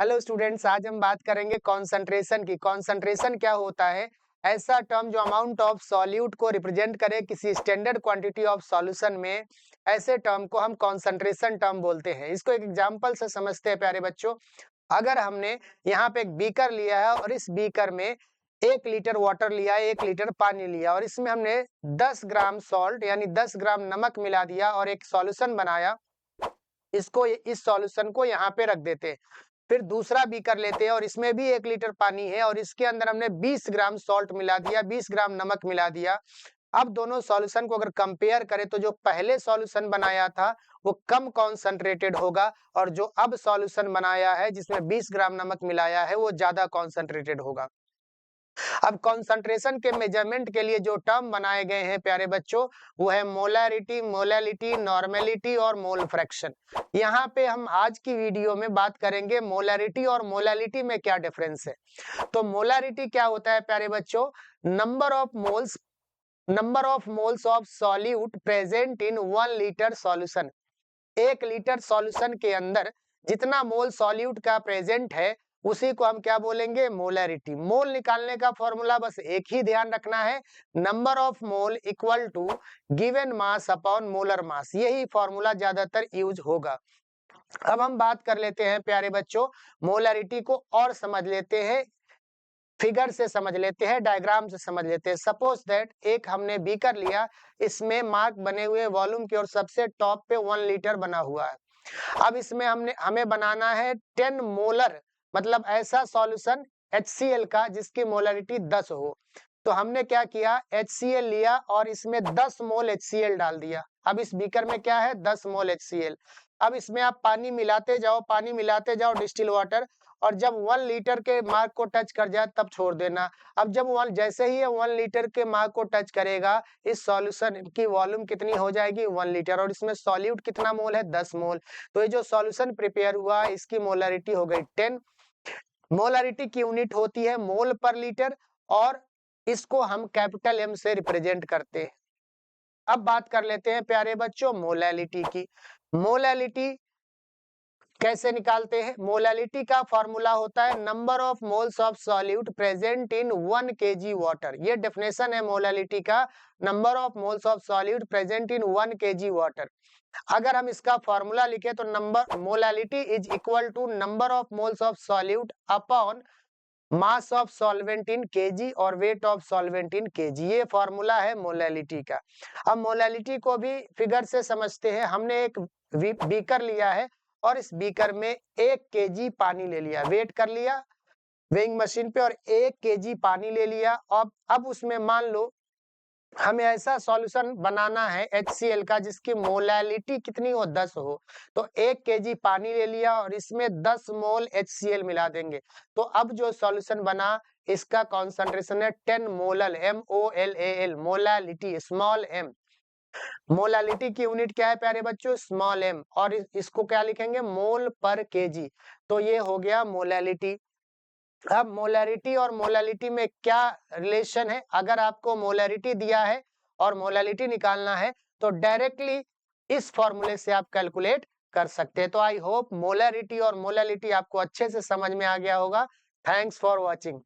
Hello students, आज हम बात करेंगे कॉन्सेंट्रेशन की। कॉन्सेंट्रेशन क्या होता है? ऐसा टर्म जो अमाउंट ऑफ सॉल्यूट को रिप्रेजेंट करे किसी स्टैंडर्ड क्वांटिटी ऑफ सॉल्यूशन में, ऐसे टर्म को हम कॉन्सेंट्रेशन टर्म बोलते हैं। इसको एक एग्जांपल से समझते हैं प्यारे बच्चों। अगर हमने यहाँ पे एक बीकर लिया है और इस बीकर में 1 लीटर वाटर लिया, 1 लीटर पानी लिया और इसमें हमने 10 ग्राम सॉल्ट यानी 10 ग्राम नमक मिला दिया और एक सॉल्यूशन बनाया। इस सॉल्यूशन को यहाँ पे रख देते हैं। फिर दूसरा बीकर लेते हैं और इसमें भी 1 लीटर पानी है और इसके अंदर हमने 20 ग्राम सॉल्ट मिला दिया, 20 ग्राम नमक मिला दिया। अब दोनों सॉल्यूशन को अगर कंपेयर करें तो जो पहले सॉल्यूशन बनाया था वो कम कॉन्सेंट्रेटेड होगा और जो अब सॉल्यूशन बनाया है जिसमें 20 ग्राम नमक मिलाया है वो ज्यादा कॉन्सेंट्रेटेड होगा। अब कॉन्सेंट्रेशन के मेजरमेंट के लिए जो टर्म बनाए गए हैं प्यारे बच्चों, वो है मोलैरिटी, मोलैलिटी, नॉर्मेलिटी और मोल फ्रैक्शन। यहाँ पे हम आज की वीडियो में बात करेंगे मोलैरिटी और मोलैलिटी में क्या डिफरेंस है। तो मोलैरिटी क्या होता है प्यारे बच्चों? Number of moles of solute present in 1 litre solution. 1 litre solution के अंदर जितना मोल सॉल्यूट का प्रेजेंट है उसी को हम क्या बोलेंगे? मोलैरिटी। मोल निकालने का फॉर्मूला बस एक ही ध्यान रखना है, number of mole equal to given mass upon molar mass. यही फॉर्मूला ज्यादातर यूज होगा। अब हम बात कर लेते हैं प्यारे बच्चों, मोलैरिटी को और समझ लेते हैं, फिगर से समझ लेते हैं, डायग्राम से समझ लेते हैं। सपोज दैट एक हमने बीकर लिया, इसमें मार्क बने हुए वॉल्यूम की और सबसे टॉप पे 1 लीटर बना हुआ है। अब इसमें हमें बनाना है 10 मोलर, मतलब ऐसा सॉल्यूशन HCl का जिसकी मोलरिटी 10 हो। तो हमने क्या किया, HCl लिया और इसमें 10 मोल HCl डाल दिया। अब इस बीकर में क्या है? 10 मोल HCl। अब इसमें आप पानी मिलाते जाओ डिस्टिल वाटर, और जब 1 लीटर के मार्क को टच कर जाए तब छोड़ देना। अब जैसे ही ये 1 लीटर के मार्क को टच करेगा, इस सॉल्यूशन की वॉल्यूम कितनी हो जाएगी? 1 लीटर, और इसमें सॉल्यूट कितना मोल है? 10 मोल। तो ये जो सॉल्यूशन प्रिपेयर हुआ इसकी मोलरिटी हो गई 10। मोलरिटी की यूनिट होती है मोल पर लीटर और इसको हम कैपिटल M से रिप्रेजेंट करते हैं। अब बात कर लेते हैं प्यारे बच्चों मोलैलिटी की। मोलैलिटी कैसे निकालते हैं? मोलैलिटी का फॉर्मूला होता है number of moles of solute present in 1 kg water. ये डेफिनेशन है मोलैलिटी का, number of moles of solute present in 1 kg water. अगर हम इसका फॉर्मूला लिखे तो number molality is equal to number of moles of solute upon mass of solvent in KG और weight of solvent in KG. ये formula है molality का। अब मोलैलिटी को भी फिगर से समझते हैं। हमने एक बीकर लिया है और इस बीकर में 1 kg पानी ले लिया, वेट कर लिया वेइंग मशीन पे और 1 kg पानी ले लिया। अब उसमें मान लो हमें ऐसा सॉल्यूशन बनाना है HCl का जिसकी मोलैलिटी कितनी हो? 10 हो। तो 1 kg पानी ले लिया और इसमें 10 मोल HCl मिला देंगे। तो अब जो सॉल्यूशन बना इसका कॉन्सेंट्रेशन है 10 molal, MOLAL, molality, small m। Molality की यूनिट क्या है प्यारे बच्चों? Small m। और इसको क्या लिखेंगे? मोल पर केजी। तो ये हो गया मोलैलिटी। अब मोलैरिटी और मोलैलिटी में क्या रिलेशन है? अगर आपको मोलैरिटी दिया है और मोलैलिटी निकालना है तो डायरेक्टली इस फॉर्मूले से आप कैलकुलेट कर सकते हैं। तो आई होप मोलैरिटी और मोलैलिटी आपको अच्छे से समझ में आ गया होगा। Thanks for watching.